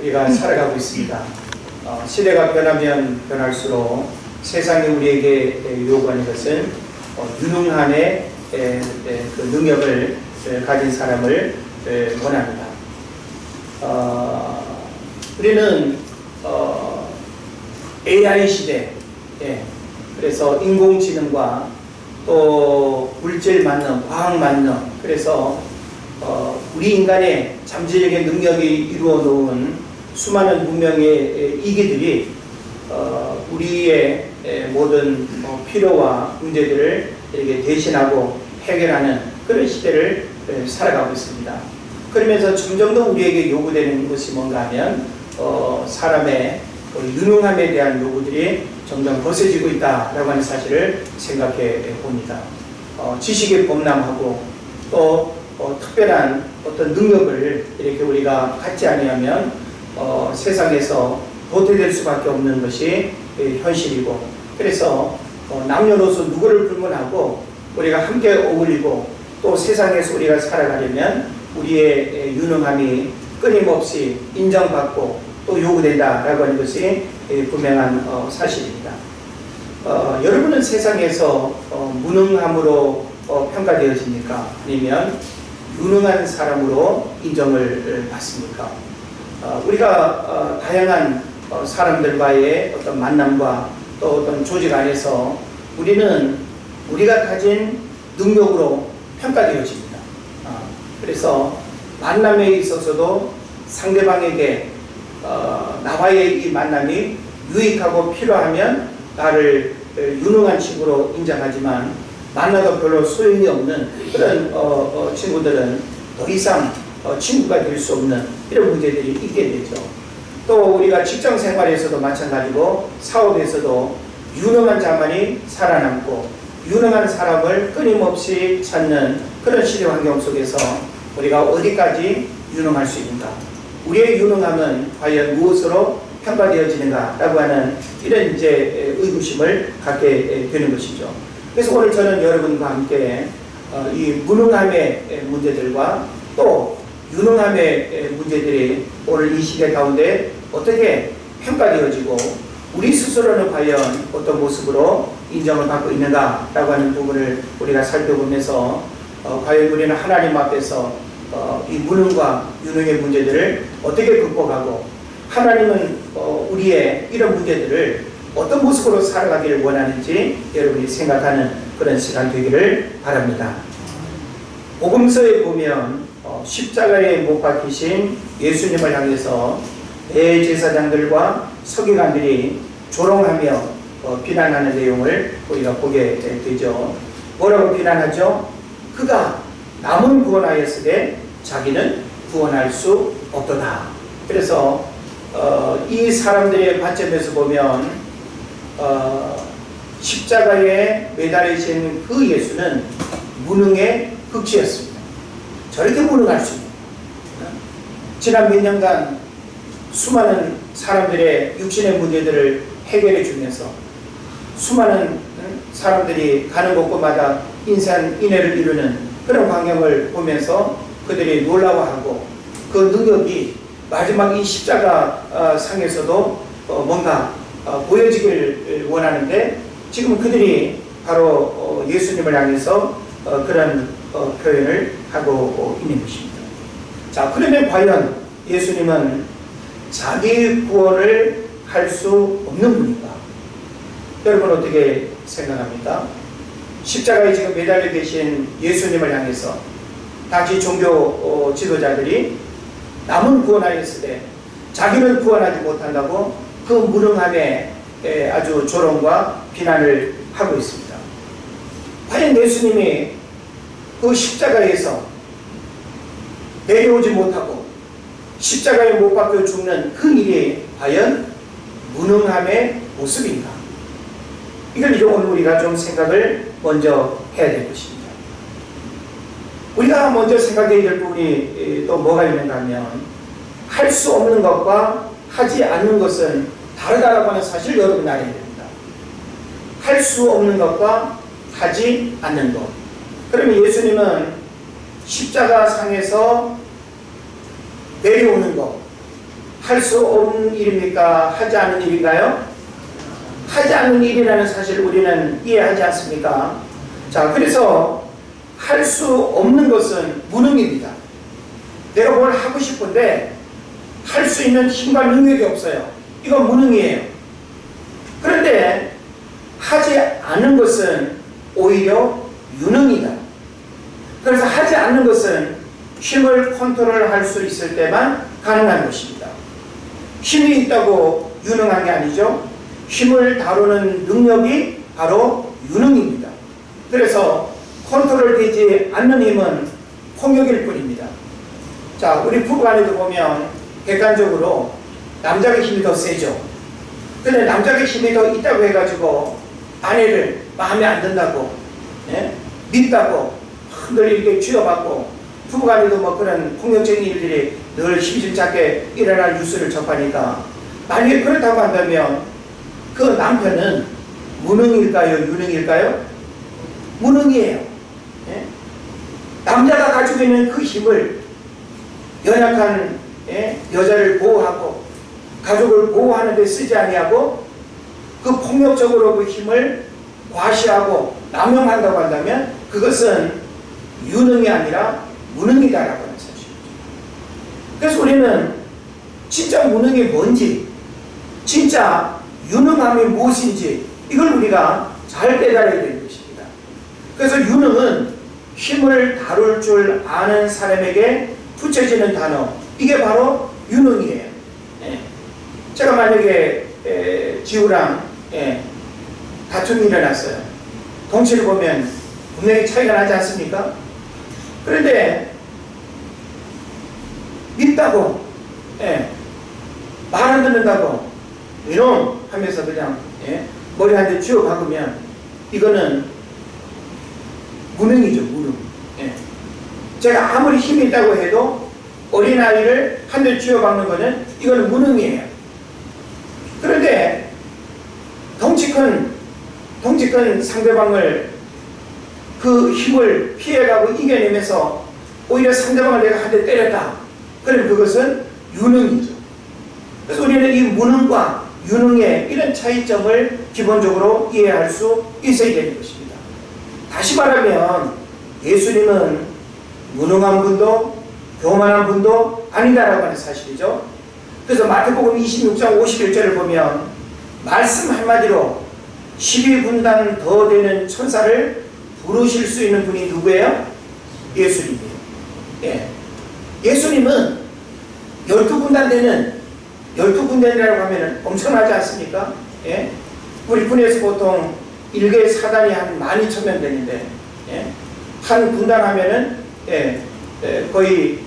우리가 살아가고 있습니다. 시대가 변하면 변할수록 세상이 우리에게 요구하는 것은 유능함의 그 능력을 가진 사람을 원합니다. 우리는 AI 시대, 그래서 인공지능과 또 물질 만능, 과학 만능, 그래서 우리 인간의 잠재력의 능력이 이루어 놓은 수많은 문명의 이기들이 우리의 모든 필요와 문제들을 이렇게 대신하고 해결하는 그런 시대를 살아가고 있습니다. 그러면서 점점 더 우리에게 요구되는 것이 뭔가 하면 사람의 유능함에 대한 요구들이 점점 거세지고 있다라고 하는 사실을 생각해 봅니다. 지식이 범람하고 또 특별한 어떤 능력을 이렇게 우리가 갖지 아니하면 세상에서 도태될 수밖에 없는 것이 현실이고, 그래서 남녀노소 누구를 불문하고 우리가 함께 어울리고 또 세상에서 우리가 살아가려면 우리의 유능함이 끊임없이 인정받고 또 요구된다라고 하는 것이 분명한 사실입니다. 여러분은 세상에서 무능함으로 평가되어집니까? 아니면 유능한 사람으로 인정을 받습니까? 우리가 다양한 사람들과의 어떤 만남과 또 어떤 조직 안에서 우리는 우리가 가진 능력으로 평가되어집니다. 그래서 만남에 있어서도 상대방에게 나와의 이 만남이 유익하고 필요하면 나를 유능한 친구로 인정하지만 만나도 별로 소용이 없는 그런 친구들은 더 이상 친구가 될 수 없는 이런 문제들이 있게 되죠. 또 우리가 직장 생활에서도 마찬가지고 사업에서도 유능한 자만이 살아남고 유능한 사람을 끊임없이 찾는 그런 시대 환경 속에서 우리가 어디까지 유능할 수 있는가, 우리의 유능함은 과연 무엇으로 평가되어지는가라고 하는 이런 이제 의구심을 갖게 되는 것이죠. 그래서 오늘 저는 여러분과 함께 이 무능함의 문제들과 또 유능함의 문제들이 오늘 이 시대 가운데 어떻게 평가되어지고 우리 스스로는 과연 어떤 모습으로 인정을 받고 있는가라고 하는 부분을 우리가 살펴보면서 과연 우리는 하나님 앞에서 이 무능과 유능의 문제들을 어떻게 극복하고 하나님은 우리의 이런 문제들을 어떤 모습으로 살아가기를 원하는지 여러분이 생각하는 그런 시간 되기를 바랍니다. 복음서에 보면 십자가에 못 박히신 예수님을 향해서 대제사장들과 서기관들이 조롱하며 비난하는 내용을 우리가 보게 되죠. 뭐라고 비난하죠? 그가 남은 구원하였으되 자기는 구원할 수 없도다. 그래서 이 사람들의 관점에서 보면 십자가에 매달리신 그 예수는 무능의 극치였습니다. 저렇게 무능할 수 있는, 지난 몇 년간 수많은 사람들의 육신의 문제들을 해결해 주면서 수많은 사람들이 가는 곳곳마다 인산인해를 이루는 그런 광경을 보면서 그들이 놀라워하고 그 능력이 마지막 이 십자가 상에서도 뭔가 보여지길 원하는데 지금 그들이 바로 예수님을 향해서 그런 표현을 하고 있는 것입니다. 자, 그러면 과연 예수님은 자기 구원을 할 수 없는 분인가? 여러분 어떻게 생각합니까? 십자가에 지금 매달려 계신 예수님을 향해서 당시 종교 지도자들이 남은 구원하였으되 자기는 구원하지 못한다고 그 무능함에 아주 조롱과 비난을 하고 있습니다. 과연 예수님이 그 십자가에서 내려오지 못하고 십자가에 못 박혀 죽는 그 일이 과연 무능함의 모습인가? 이걸 오늘 우리가 좀 생각을 먼저 해야 될 것입니다. 우리가 먼저 생각해야 될 부분이 또 뭐가 있는가 하면 할 수 없는 것과 하지 않는 것은 다르다라고 하는 사실을 여러분이 알아야 됩니다. 할 수 없는 것과 하지 않는 것. 그러면 예수님은 십자가 상에서 내려오는 것, 할 수 없는 일입니까? 하지 않는 일인가요? 하지 않는 일이라는 사실을 우리는 이해하지 않습니까? 자, 그래서 할 수 없는 것은 무능입니다. 내가 뭘 하고 싶은데 할 수 있는 힘과 능력이 없어요. 이건 무능이에요. 그런데 하지 않은 것은 오히려 유능이다. 그래서 하지 않는 것은 힘을 컨트롤할 수 있을 때만 가능한 것입니다. 힘이 있다고 유능한 게 아니죠. 힘을 다루는 능력이 바로 유능입니다. 그래서 컨트롤되지 않는 힘은 폭력일 뿐입니다. 자, 우리 부부간에도 보면 객관적으로 남자의 힘이 더 세죠. 근데 남자의 힘이 더 있다고 해가지고 아내를 마음에 안 든다고, 예? 밉다고 늘 이렇게 쥐어받고 부부간에도 뭐 그런 폭력적인 일들이 늘 심심찮게 일어날 뉴스를 접하니까, 만약에 그렇다고 한다면 그 남편은 무능일까요? 유능일까요? 무능이에요. 예? 남자가 가지고 있는 그 힘을 연약한 여자를 보호하고 가족을 보호하는 데 쓰지 아니하고 그 폭력적으로 그 힘을 과시하고 남용한다고 한다면 그것은 유능이 아니라 무능이다라고 하는 사실이죠. 그래서 우리는 진짜 무능이 뭔지, 진짜 유능함이 무엇인지 이걸 우리가 잘 깨달아야 되는 것입니다. 그래서 유능은 힘을 다룰 줄 아는 사람에게 붙여지는 단어, 이게 바로 유능이에요. 예. 제가 만약에 지우랑 다툼이 일어났어요. 덩치를 보면 분명히 차이가 나지 않습니까? 그런데 밉다고, 말 안 듣는다고 이놈 하면서 그냥 머리 한 대 쥐어 박으면 이거는 무능이죠. 무능. 제가 아무리 힘이 있다고 해도 어린아이를 한 대 쥐어 박는 거는 이거는 무능이에요. 그런데 덩치 큰 상대방을 그 힘을 피해가고 이겨내면서 오히려 상대방을 내가 한 대 때렸다. 그럼 그것은 유능이죠. 그래서 우리는 이 무능과 유능의 이런 차이점을 기본적으로 이해할 수 있어야 되는 것입니다. 다시 말하면 예수님은 무능한 분도 교만한 분도 아니다라고 하는 사실이죠. 그래서 마태복음 26장 51절을 보면 말씀 한마디로 12군단 더 되는 천사를 부르실 수 있는 분이 누구예요? 예수님이에요. 예수님은 12군단 되는, 12군단이라고 하면 엄청나지 않습니까? 우리 군에서 보통 1개 사단이 한 12,000명 되는데 한 군단 하면은 거의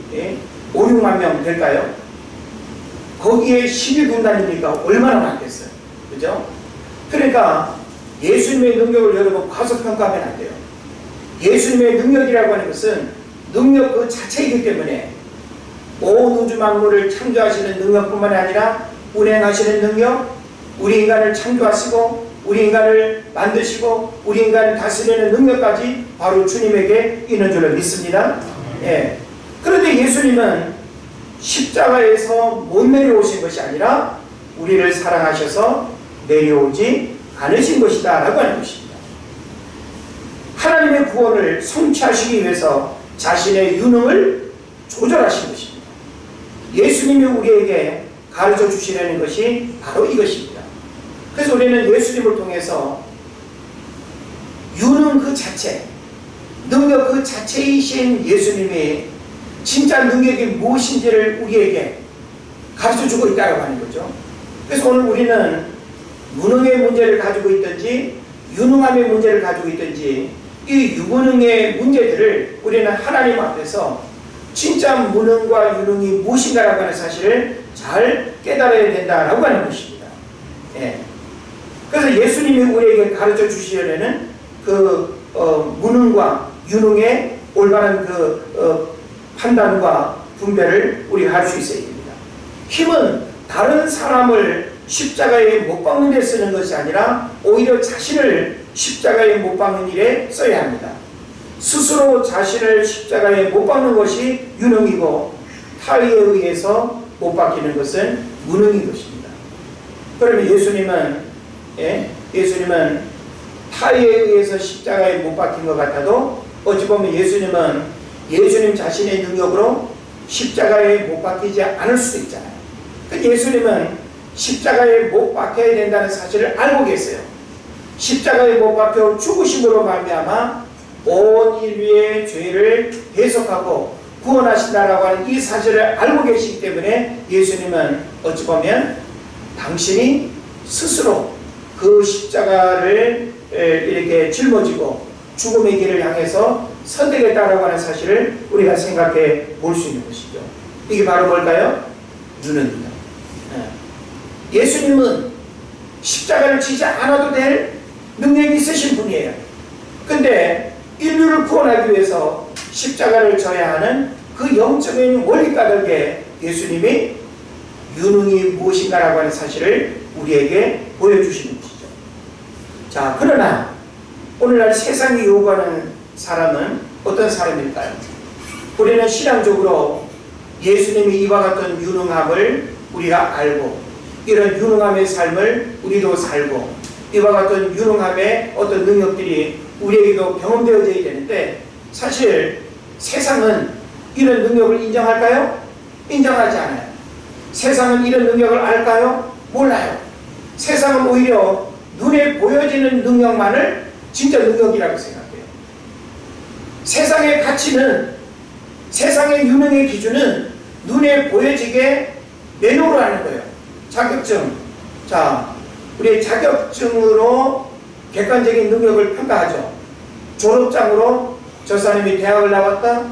5, 6만 명 될까요? 거기에 12군단이니까 얼마나 많겠어요. 그죠? 그러니까 예수님의 능력을 여러분 과소평가하면 안 돼요. 예수님의 능력이라고 하는 것은 능력 그 자체이기 때문에 온 우주 만물을 창조하시는 능력뿐만 아니라 운행하시는 능력, 우리 인간을 창조하시고 우리 인간을 만드시고 우리 인간을 다스리는 능력까지 바로 주님에게 있는 줄을 믿습니다. 그런데 예수님은 십자가에서 못 내려오신 것이 아니라 우리를 사랑하셔서 내려오지 않으신 것이다 라고 하는 것입니다. 하나님의 구원을 성취하시기 위해서 자신의 유능을 조절하신 것입니다. 예수님이 우리에게 가르쳐 주시려는 것이 바로 이것입니다. 그래서 우리는 예수님을 통해서 유능 그 자체, 능력 그 자체이신 예수님이 진짜 능력이 무엇인지를 우리에게 가르쳐주고 있다고 하는 거죠. 그래서 오늘 우리는 무능의 문제를 가지고 있든지 유능함의 문제를 가지고 있든지 이 유무능의 문제들을 우리는 하나님 앞에서 진짜 무능과 유능이 무엇인가라고 하는 사실을 잘 깨달아야 된다라고 하는 것입니다. 그래서 예수님이 우리에게 가르쳐 주시려는 그 무능과 유능의 올바른 그 판단과 분별을 우리가 할 수 있어야 됩니다. 힘은 다른 사람을 십자가에 못 박는 데 쓰는 것이 아니라 오히려 자신을 십자가에 못 박는 일에 써야 합니다. 스스로 자신을 십자가에 못 박는 것이 유능이고 타의에 의해서 못 박히는 것은 무능인 것입니다. 그러면 예수님은 타의에 의해서 십자가에 못 박힌 것 같아도 어찌 보면 예수님은 예수님 자신의 능력으로 십자가에 못 박히지 않을 수도 있잖아요. 예수님은 십자가에 못 박혀야 된다는 사실을 알고 계세요. 십자가에 못 박혀 죽으심으로 말미암아 온 인류의 죄를 대속하고 구원하신다라고 하는 이 사실을 알고 계시기 때문에 예수님은 어찌 보면 당신이 스스로 그 십자가를 이렇게 짊어지고 죽음의 길을 향해서 선택했다라고 하는 사실을 우리가 생각해 볼 수 있는 것이죠. 이게 바로 뭘까요? 누능입니다. 예수님은 십자가를 지지 않아도 될 능력이 있으신 분이에요. 근데 인류를 구원하기 위해서 십자가를 져야 하는 그 영적인 원리 까닭에 예수님이 유능이 무엇인가라고 하는 사실을 우리에게 보여주시는 것이죠. 자, 그러나 오늘날 세상이 요구하는 사람은 어떤 사람일까요? 우리는 신앙적으로 예수님이 이와 같은 유능함을 우리가 알고 이런 유능함의 삶을 우리도 살고 이와 같은 유능함의 어떤 능력들이 우리에게도 경험되어져야 되는데 사실 세상은 이런 능력을 인정할까요? 인정하지 않아요. 세상은 이런 능력을 알까요? 몰라요. 세상은 오히려 눈에 보여지는 능력만을 진짜 능력이라고 생각해요. 세상의 가치는 세상의 유능의 기준은 눈에 보여지게 내놓으러 하는 거예요. 자격증. 자, 우리 자격증으로 객관적인 능력을 평가하죠. 졸업장으로 저 사람이 대학을 나왔다,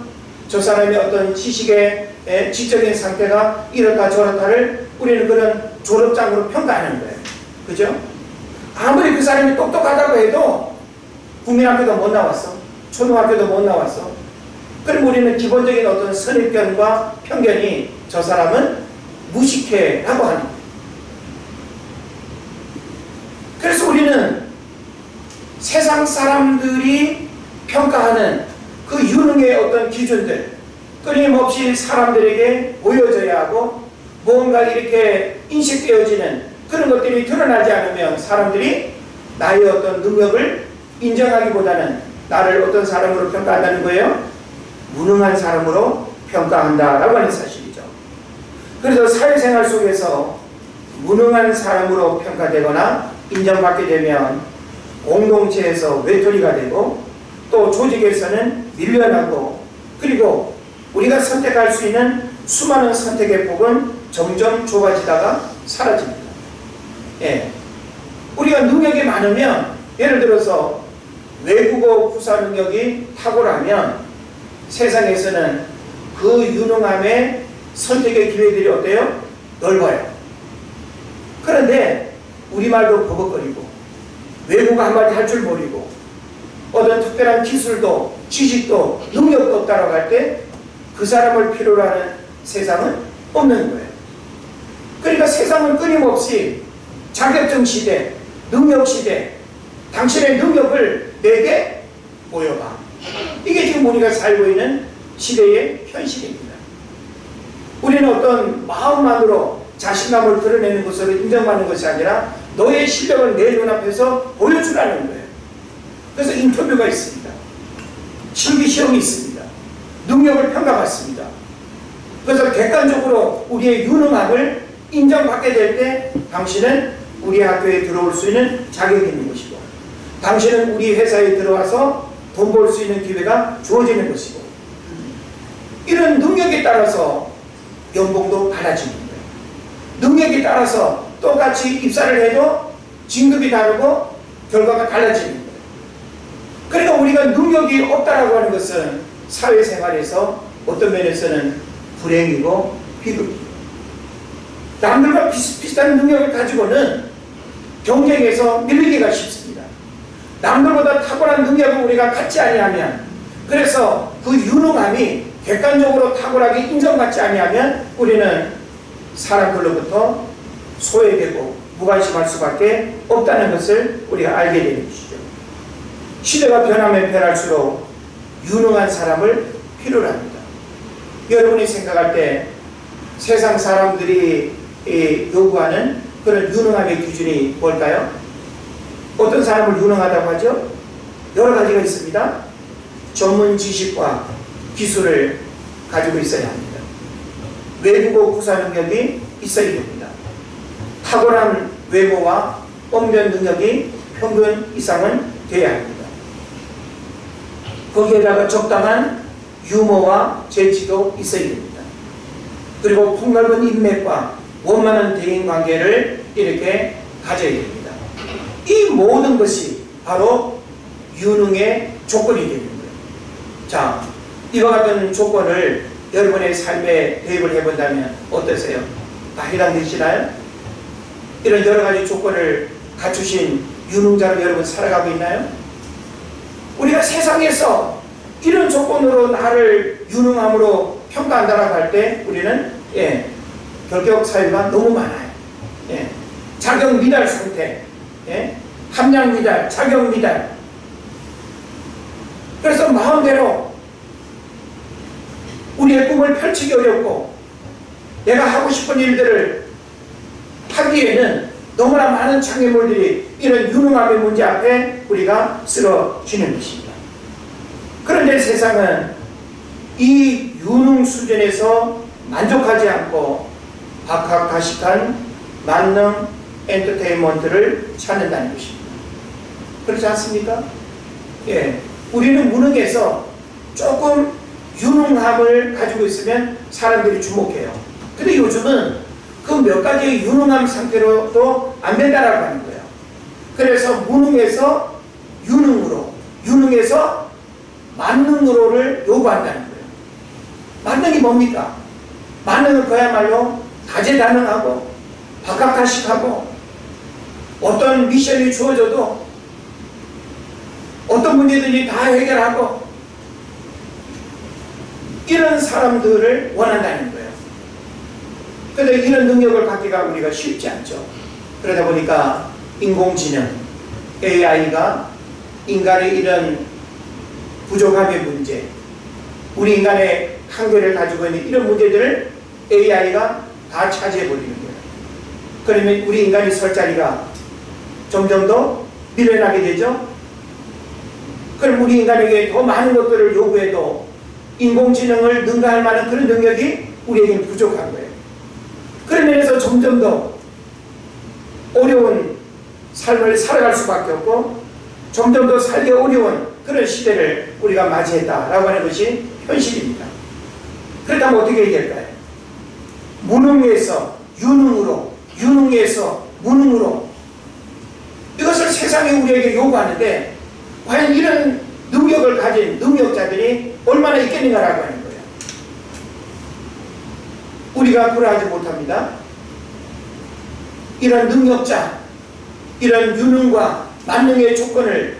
저 사람의 어떤 지식의 지적인 상태가 이렇다 저렇다를 우리는 그런 졸업장으로 평가하는 거예요. 그죠? 아무리 그 사람이 똑똑하다고 해도 국민학교도 못 나왔어. 초등학교도 못 나왔어. 그럼 우리는 기본적인 어떤 선입견과 편견이 저 사람은 무식해라고 하는 거예요. 그래서 우리는 세상 사람들이 평가하는 그 유능의 어떤 기준들, 끊임없이 사람들에게 보여져야 하고 무언가 이렇게 인식되어지는 그런 것들이 드러나지 않으면 사람들이 나의 어떤 능력을 인정하기보다는 나를 어떤 사람으로 평가한다는 거예요? 무능한 사람으로 평가한다라고 하는 사실이죠. 그래서 사회생활 속에서 무능한 사람으로 평가되거나 인정받게 되면 공동체에서 외톨이가 되고 또 조직에서는 밀려나고 그리고 우리가 선택할 수 있는 수많은 선택의 폭은 점점 좁아지다가 사라집니다. 예. 우리가 능력이 많으면 예를 들어서 외국어 구사 능력이 탁월하면 세상에서는 그 유능함의 선택의 기회들이 어때요? 넓어요. 그런데 우리말도 버벅거리고 외국어 한마디 할 줄 모르고 어떤 특별한 기술도 지식도 능력도 없다라고 할 때 그 사람을 필요로 하는 세상은 없는 거예요. 그러니까 세상은 끊임없이 자격증 시대, 능력 시대, 당신의 능력을 내게 보여봐. 이게 지금 우리가 살고 있는 시대의 현실입니다. 우리는 어떤 마음만으로 자신감을 드러내는 것으로 인정받는 것이 아니라 너의 실력을 내 눈앞에서 보여주라는 거예요. 그래서 인터뷰가 있습니다. 실기시험이 있습니다. 능력을 평가받습니다. 그래서 객관적으로 우리의 유능함을 인정받게 될 때 당신은 우리 학교에 들어올 수 있는 자격이 있는 것이고 당신은 우리 회사에 들어와서 돈 벌 수 있는 기회가 주어지는 것이고 이런 능력에 따라서 연봉도 달라지는 거예요. 능력에 따라서 똑같이 입사를 해도 진급이 다르고 결과가 달라지는 거예요. 그러니까 우리가 능력이 없다라고 하는 것은 사회생활에서 어떤 면에서는 불행이고 비극이고 남들과 비슷비슷한 능력을 가지고는 경쟁에서 밀리기가 쉽습니다. 남들보다 탁월한 능력을 우리가 갖지 아니하면 그래서 그 유능함이 객관적으로 탁월하게 인정받지 아니하면 우리는 사람들로부터 소외되고 무관심할 수밖에 없다는 것을 우리가 알게 되는 것이죠. 시대가 변하면 변할수록 유능한 사람을 필요로 합니다. 여러분이 생각할 때 세상 사람들이 요구하는 그런 유능함의 기준이 뭘까요? 어떤 사람을 유능하다고 하죠? 여러 가지가 있습니다. 전문 지식과 기술을 가지고 있어야 합니다. 외국어 구사 능력이 있어야 됩니다. 탁월한 외모와 언변 능력이 평균 이상은 돼야 합니다. 거기에다가 적당한 유머와 재치도 있어야 됩니다. 그리고 폭넓은 인맥과 원만한 대인관계를 이렇게 가져야 됩니다. 이 모든 것이 바로 유능의 조건이 됩니다. 자, 이와 같은 조건을 여러분의 삶에 대입을 해본다면 어떠세요? 다 해당되시나요? 이런 여러 가지 조건을 갖추신 유능자로 여러분 살아가고 있나요? 우리가 세상에서 이런 조건으로 나를 유능함으로 평가한다라고 할 때 우리는 결격 사유가 너무 많아요. 자격 미달 상태, 함량 미달, 자격 미달. 그래서 마음대로 우리의 꿈을 펼치기 어렵고 내가 하고 싶은 일들을 하기에는 너무나 많은 장애물들이 이런 유능함의 문제 앞에 우리가 쓰러지는 것입니다. 그런데 세상은 이 유능 수준에서 만족하지 않고 박학다식한 만능 엔터테인먼트를 찾는다는 것입니다. 그렇지 않습니까? 우리는 무능해서 조금 유능함을 가지고 있으면 사람들이 주목해요. 근데 요즘은 그 몇 가지의 유능함 상태로도 안 된다라고 하는 거예요. 그래서 무능에서 유능으로, 유능에서 만능으로를 요구한다는 거예요. 만능이 뭡니까? 만능은 그야말로 다재다능하고 박학다식하고 어떤 미션이 주어져도 어떤 문제든지 다 해결하고 이런 사람들을 원한다는 거예요. 그런데 이런 능력을 갖기가 우리가 쉽지 않죠. 그러다 보니까 인공지능, AI가 인간의 이런 부족함의 문제, 우리 인간의 한계를 가지고 있는 이런 문제들을 AI가 다 차지해버리는 거예요. 그러면 우리 인간이 설 자리가 점점 더 밀려나게 되죠. 그럼 우리 인간에게 더 많은 것들을 요구해도 인공지능을 능가할 만한 그런 능력이 우리에게는 부족한 거예요. 그런 면에서 점점 더 어려운 삶을 살아갈 수밖에 없고 점점 더 살기 어려운 그런 시대를 우리가 맞이했다라고 하는 것이 현실입니다. 그렇다면 어떻게 해야 될까요? 무능에서 유능으로, 유능에서 무능으로, 이것을 세상이 우리에게 요구하는데 과연 이런 능력을 가진 능력자들이 얼마나 있겠는가라고 하는 거예요. 우리가 그러하지 못합니다. 이런 능력자, 이런 유능과 만능의 조건을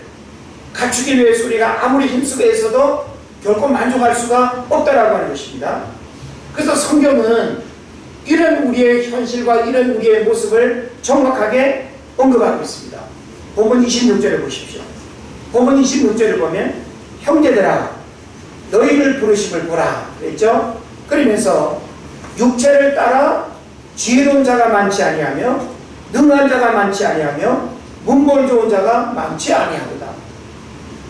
갖추기 위해서 우리가 아무리 힘쓰고 애써도 결코 만족할 수가 없다라고 하는 것입니다. 그래서 성경은 이런 우리의 현실과 이런 우리의 모습을 정확하게 언급하고 있습니다. 본문 26절을 보십시오. 본문 26절을 보면 형제들아 너희를 부르심을 보라 그랬죠. 그러면서 육체를 따라 지혜로운 자가 많지 아니하며 능한 자가 많지 아니하며 문벌 좋은 자가 많지 아니하도다.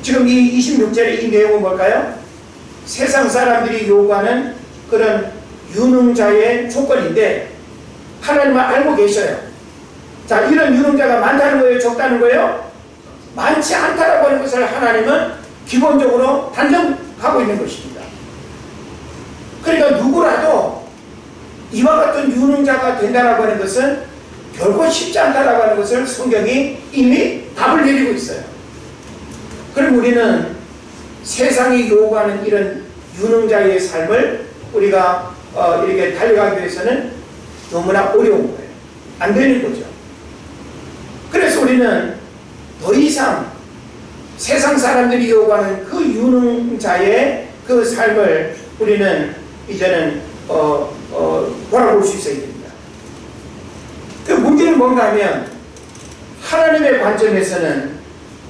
지금 이 26절의 이 내용은 뭘까요? 세상 사람들이 요구하는 그런 유능자의 조건인데 하나님은 알고 계셔요. 자, 이런 유능자가 많다는 거예요? 적다는 거예요? 많지 않다라고 하는 것을 하나님은 기본적으로 단정하고 있는 것입니다. 그러니까 누구라도 이와 같은 유능자가 된다라고 하는 것은 결코 쉽지 않다라고 하는 것을 성경이 이미 답을 내리고 있어요. 그럼 우리는 세상이 요구하는 이런 유능자의 삶을 우리가 이렇게 달려가기 위해서는 너무나 어려운 거예요. 안 되는 거죠. 그래서 우리는 더 이상 세상 사람들이 요구하는 그 유능자의 그 삶을 우리는 이제는 돌아볼 수 있어야 됩니다. 그 문제는 뭔가 하면 하나님의 관점에서는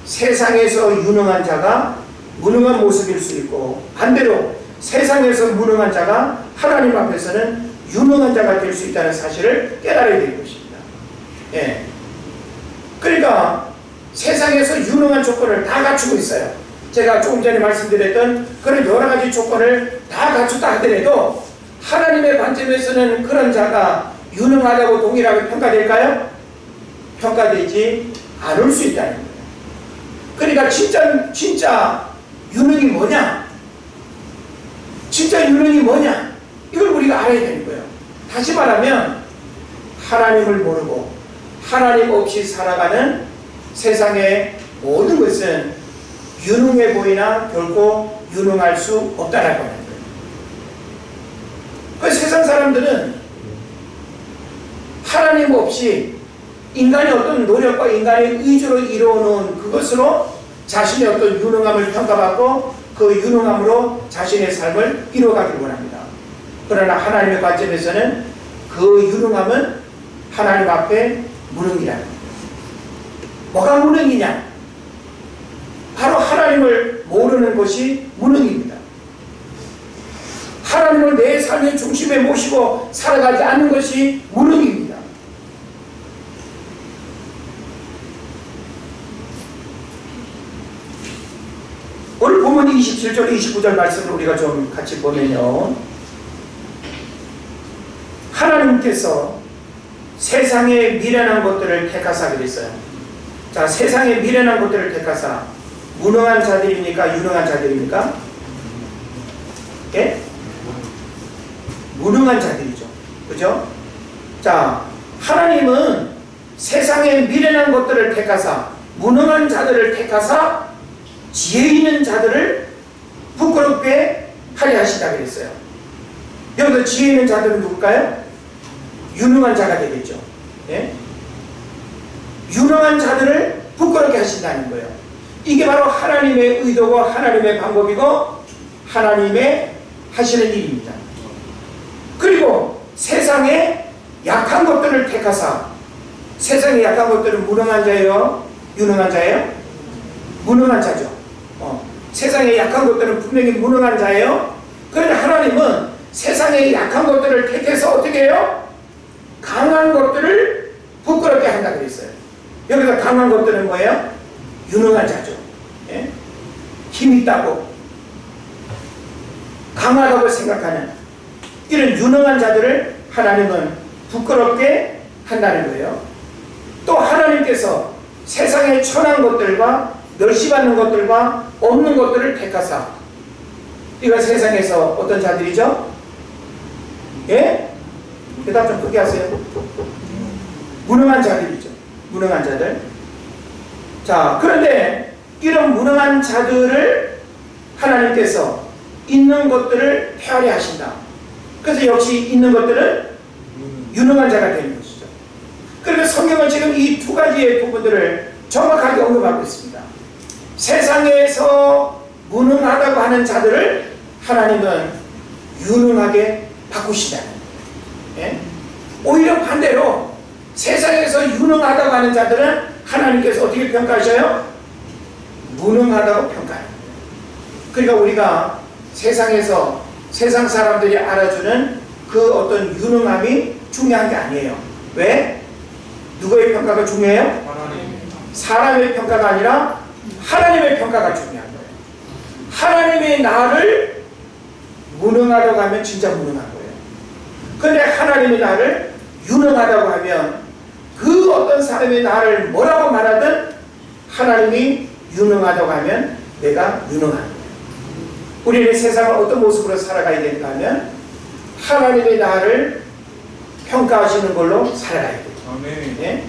세상에서 유능한 자가 무능한 모습일 수 있고 반대로 세상에서 무능한 자가 하나님 앞에서는 유능한 자가 될 수 있다는 사실을 깨달아야 될 것입니다. 예. 그러니까 세상에서 유능한 조건을 다 갖추고 있어요. 제가 조금 전에 말씀드렸던 그런 여러 가지 조건을 다 갖췄다 하더라도 하나님의 관점에서는 그런 자가 유능하다고 동일하게 평가될까요? 평가되지 않을 수 있다는 거예요. 그러니까 진짜 유능이 뭐냐? 진짜 유능이 뭐냐? 이걸 우리가 알아야 되는 거예요. 다시 말하면 하나님을 모르고 하나님 없이 살아가는 세상의 모든 것은 유능해 보이나 결코 유능할 수 없다라고 하는 거예요. 그 세상 사람들은 하나님 없이 인간의 어떤 노력과 인간의 의지로 이루어놓은 그것으로 자신의 어떤 유능함을 평가받고 그 유능함으로 자신의 삶을 이루어가길 원합니다. 그러나 하나님의 관점에서는 그 유능함은 하나님 앞에 무능이라는 거예요. 뭐가 무능이냐? 바로 하나님을 모르는 것이 무능입니다. 하나님을 내 삶의 중심에 모시고 살아가지 않는 것이 무능입니다. 오늘 본문 27절, 29절 말씀을 우리가 좀 같이 보면요. 하나님께서 세상의 미련한 것들을 택하사 그랬어요. 자, 세상의 미련한 것들을 택하사 무능한 자들입니까? 유능한 자들입니까? 예? 무능한 자들이죠. 그죠? 자, 하나님은 세상의 미련한 것들을 택하사 무능한 자들을 택하사 지혜 있는 자들을 부끄럽게 하려 하신다 그랬어요. 여기서 지혜 있는 자들은 누굴까요? 유능한 자가 되겠죠. 예? 유능한 자들을 부끄럽게 하신다는 거예요. 이게 바로 하나님의 의도고 하나님의 방법이고 하나님의 하시는 일입니다. 그리고 세상에 약한 것들을 택하사, 세상에 약한 것들은 무능한 자예요? 유능한 자예요? 무능한 자죠. 세상에 약한 것들은 분명히 무능한 자예요. 그런데 하나님은 세상에 약한 것들을 택해서 어떻게 해요? 강한 것들을 부끄럽게 한다 그랬어요. 여기서 강한 것들은 뭐예요? 유능한 자죠. 예? 힘 있다고 강하다고 생각하는 이런 유능한 자들을 하나님은 부끄럽게 한다는 거예요. 또 하나님께서 세상의 천한 것들과 멸시받는 것들과 없는 것들을 택하사, 이건 세상에서 어떤 자들이죠? 예? 대답 좀 크게 하세요. 무능한 자들이죠. 무능한 자들. 자, 그런데 이런 무능한 자들을 하나님께서 있는 것들을 헤아려 하신다. 그래서 역시 있는 것들은 유능한 자가 되는 것이죠. 그래서 성경은 지금 이 두 가지의 부분들을 정확하게 언급하고 있습니다. 세상에서 무능하다고 하는 자들을 하나님은 유능하게 바꾸신다는 거예요. 예? 오히려 반대로 세상에서 유능하다고 하는 자들은 하나님께서 어떻게 평가하셔요? 무능하다고 평가해요. 그러니까 우리가 세상에서 세상 사람들이 알아주는 그 어떤 유능함이 중요한 게 아니에요. 왜? 누구의 평가가 중요해요? 하나님. 사람의 평가가 아니라 하나님의 평가가 중요한 거예요. 하나님이 나를 무능하다고 하면 진짜 무능한 거예요. 그런데 하나님이 나를 유능하다고 하면 그 어떤 사람이 나를 뭐라고 말하든 하나님이 유능하다고 하면 내가 유능한 거예요. 우리는 세상을 어떤 모습으로 살아가야 되는가 하면 하나님이 나를 평가하시는 걸로 살아가야 돼요. 예?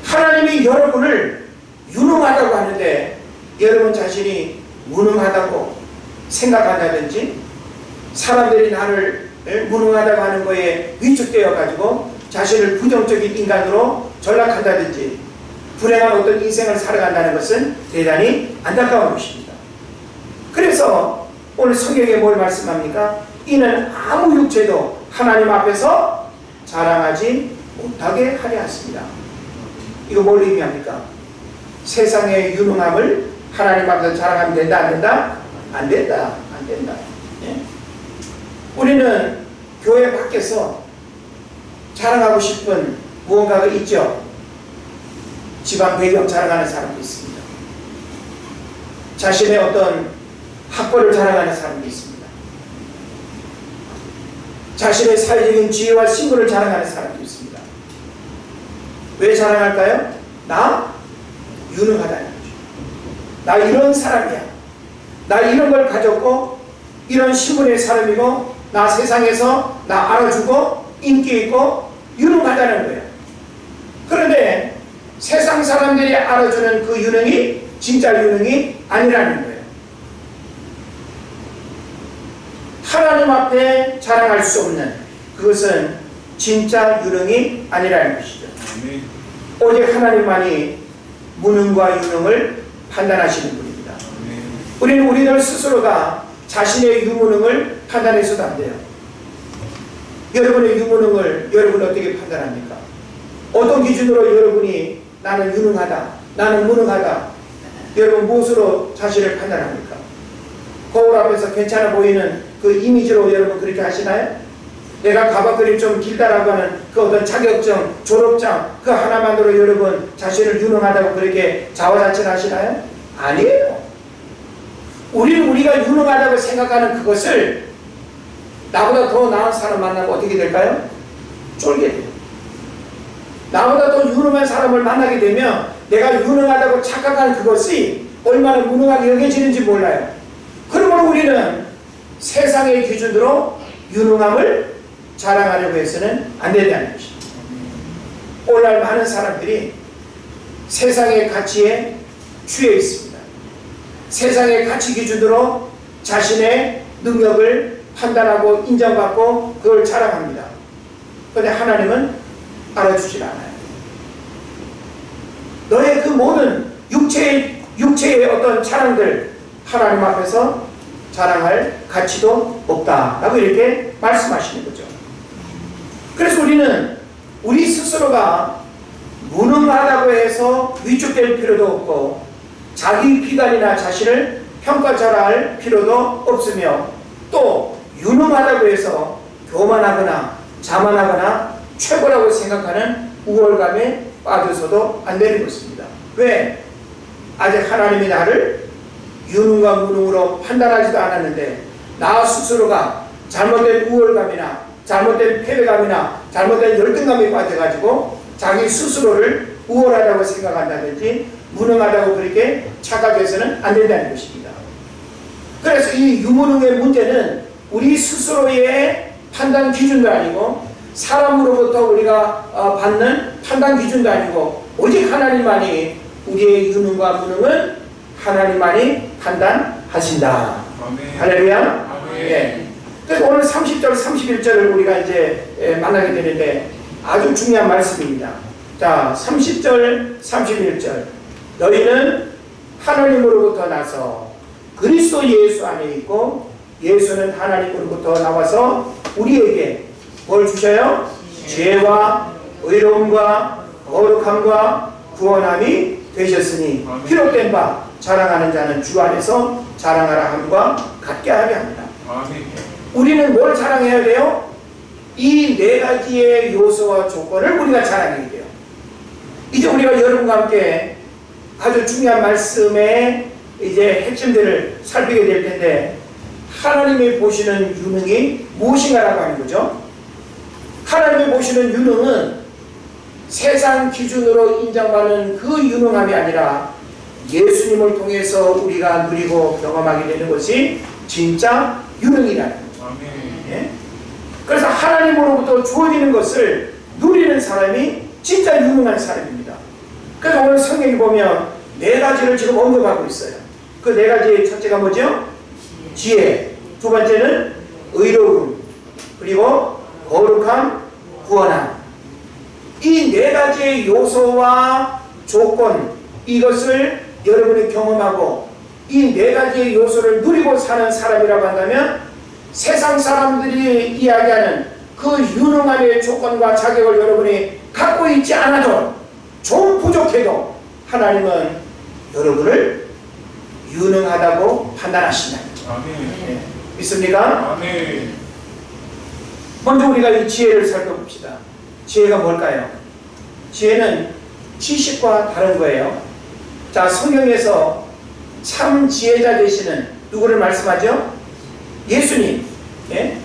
하나님이 여러분을 유능하다고 하는데 여러분 자신이 무능하다고 생각한다든지 사람들이 나를 무능하다고 하는 거에 위축되어 가지고 자신을 부정적인 인간으로 전락한다든지 불행한 어떤 인생을 살아간다는 것은 대단히 안타까운 것입니다. 그래서 오늘 성경에 뭘 말씀합니까? 이는 아무 육체도 하나님 앞에서 자랑하지 못하게 하려 하십니다. 이거 뭘 의미합니까? 세상의 유능함을 하나님 앞에서 자랑하면 된다, 안 된다? 안 된다, 안 된다. 예? 우리는 교회 밖에서 자랑하고 싶은 무언가가 있죠. 집안 배경 자랑하는 사람도 있습니다. 자신의 어떤 학벌을 자랑하는 사람도 있습니다. 자신의 사회적인 지위와 신분을 자랑하는 사람도 있습니다. 왜 자랑할까요? 나 유능하다는 거죠. 나 이런 사람이야. 나 이런 걸 가졌고 이런 신분의 사람이고 나 세상에서 나 알아주고 인기 있고 유능하다는 거예요. 그런데 세상 사람들이 알아주는 그 유능이 진짜 유능이 아니라는 거예요. 하나님 앞에 자랑할 수 없는 그것은 진짜 유능이 아니라는 것이죠. 오직 하나님만이 무능과 유능을 판단하시는 분입니다. 우리는 우리들 스스로가 자신의 유무능을 판단해서도 안 돼요. 여러분의 유무능을 여러분은 어떻게 판단합니까? 어떤 기준으로 여러분이 나는 유능하다, 나는 무능하다, 여러분 무엇으로 자신을 판단합니까? 거울 앞에서 괜찮아 보이는 그 이미지로 여러분 그렇게 하시나요? 내가 가방끈이 좀 길다라고 하는 그 어떤 자격증, 졸업장 그 하나만으로 여러분 자신을 유능하다고 그렇게 자화자찬하시나요? 아니에요. 우리는 우리가 유능하다고 생각하는 그것을 나보다 더 나은 사람 만나면 어떻게 될까요? 쫄게 돼요. 나보다 더 유능한 사람을 만나게 되면 내가 유능하다고 착각한 그것이 얼마나 무능하게 여겨지는지 몰라요. 그러므로 우리는 세상의 기준으로 유능함을 자랑하려고 해서는 안 된다는 것입니다. 오늘날 많은 사람들이 세상의 가치에 취해 있습니다. 세상의 가치 기준으로 자신의 능력을 판단하고 인정받고 그걸 자랑합니다. 그런데 하나님은 알아주질 않아요. 너의 그 모든 육체의 어떤 자랑들 하나님 앞에서 자랑할 가치도 없다라고 이렇게 말씀하시는 거죠. 그래서 우리는 우리 스스로가 무능하다고 해서 위축될 필요도 없고 자기 비관이나 자신을 평가절하할 필요도 없으며 또 유능하다고 해서 교만하거나 자만하거나 최고라고 생각하는 우월감에 빠져서도 안 되는 것입니다. 왜? 아직 하나님이 나를 유능과 무능으로 판단하지도 않았는데 나 스스로가 잘못된 우월감이나 잘못된 패배감이나 잘못된 열등감에 빠져가지고 자기 스스로를 우월하다고 생각한다든지 무능하다고 그렇게 착각해서는 안 된다는 것입니다. 그래서 이 유무능의 문제는 우리 스스로의 판단 기준도 아니고 사람으로부터 우리가 받는 판단 기준도 아니고 오직 하나님만이 우리의 유능과 무능은 하나님만이 판단하신다. 아멘. 할렐루야. 예. 그래서 오늘 30절, 31절을 우리가 이제 만나게 되는데 아주 중요한 말씀입니다. 자, 30절, 31절. 너희는 하나님으로부터 나서 그리스도 예수 안에 있고 예수는 하나님으로부터 나와서 우리에게 뭘 주셔요? 지혜와 의로움과 거룩함과 구원함이 되셨으니 기록된 바 자랑하는 자는 주 안에서 자랑하라 함과 같게 하게 합니다. 우리는 뭘 자랑해야 돼요? 이 네 가지의 요소와 조건을 우리가 자랑해야 돼요. 이제 우리가 여러분과 함께 아주 중요한 말씀의 이제 핵심들을 살피게 될 텐데 하나님이 보시는 유능이 무엇인가라고 하는 거죠. 하나님이 보시는 유능은 세상 기준으로 인정받는 그 유능함이 아니라 예수님을 통해서 우리가 누리고 경험하게 되는 것이 진짜 유능이라는 거죠. 예? 그래서 하나님으로부터 주어지는 것을 누리는 사람이 진짜 유능한 사람입니다. 그래서 오늘 성경에 보면 네 가지를 지금 언급하고 있어요. 그 네 가지의 첫째가 뭐죠? 지혜. 두 번째는 의로움. 그리고 거룩함, 구원함. 이 네 가지의 요소와 조건, 이것을 여러분이 경험하고 이 네 가지의 요소를 누리고 사는 사람이라고 한다면 세상 사람들이 이야기하는 그 유능함의 조건과 자격을 여러분이 갖고 있지 않아도 좀 부족해도 하나님은 여러분을 유능하다고 판단하신다. 아멘. 네. 믿습니까? 아멘. 먼저 우리가 이 지혜를 살펴봅시다. 지혜가 뭘까요? 지혜는 지식과 다른 거예요. 자, 성경에서 참 지혜자 되시는 누구를 말씀하죠? 예수님. 예?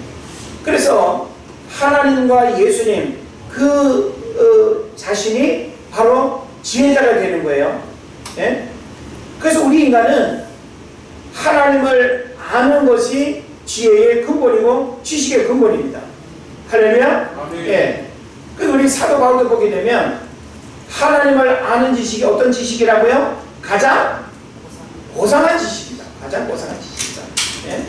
그래서 하나님과 예수님 자신이 바로 지혜자가 되는 거예요. 예? 그래서 우리 인간은 하나님을 아는 것이 지혜의 근본이고 지식의 근본입니다. 할렐루야? 예. 그래서 우리 사도 바울도 보게 되면 하나님을 아는 지식이 어떤 지식이라고요? 가장 고상한 지식이다. 가장 고상한 지식이다. 예?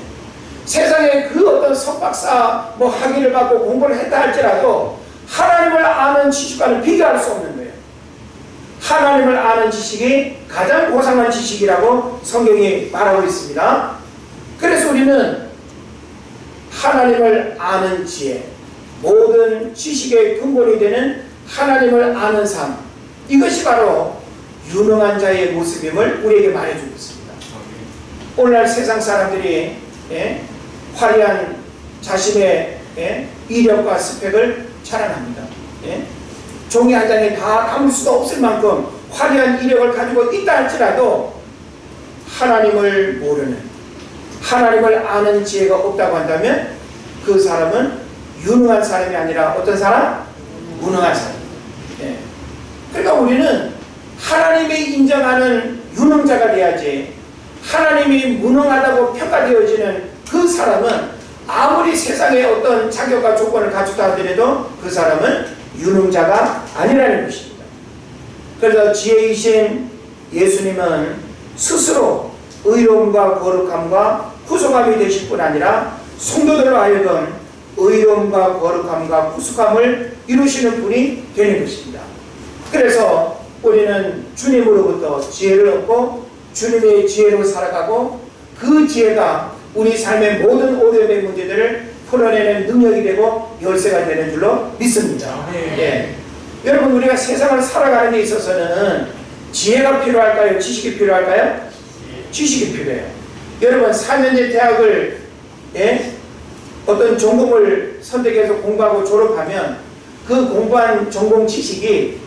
세상에 그 어떤 석박사 학위를 받고 공부를 했다 할지라도 하나님을 아는 지식과는 비교할 수 없는 거예요. 하나님을 아는 지식이 가장 고상한 지식이라고 성경이 말하고 있습니다. 그래서 우리는 하나님을 아는 지혜, 모든 지식의 근본이 되는 하나님을 아는 삶, 이것이 바로 유능한 자의 모습임을 우리에게 말해주고 있습니다. 오늘날 세상 사람들이 화려한 자신의 이력과 스펙을 자랑합니다. 종이 한 장에 다 담을 수도 없을 만큼 화려한 이력을 가지고 있다 할지라도 하나님을 모르는, 하나님을 아는 지혜가 없다고 한다면 그 사람은 유능한 사람이 아니라 어떤 사람? 무능한 사람. 그러니까 우리는 하나님이 인정하는 유능자가 돼야지, 하나님이 무능하다고 평가되어지는 그 사람은 아무리 세상에 어떤 자격과 조건을 갖췄다 하더라도 그 사람은 유능자가 아니라는 것입니다. 그래서 지혜이신 예수님은 스스로 의로움과 거룩함과 후속함이 되실 뿐 아니라 성도들로 하여금 의로움과 거룩함과 후속함을 이루시는 분이 되는 것입니다. 그래서 우리는 주님으로부터 지혜를 얻고 주님의 지혜로 살아가고 그 지혜가 우리 삶의 모든 어려움의 문제들을 풀어내는 능력이 되고 열쇠가 되는 줄로 믿습니다. 예. 여러분, 우리가 세상을 살아가는 데 있어서는 지혜가 필요할까요? 지식이 필요할까요? 지식이 필요해요. 여러분, 4년제 대학을 어떤 전공을 선택해서 공부하고 졸업하면 그 공부한 전공 지식이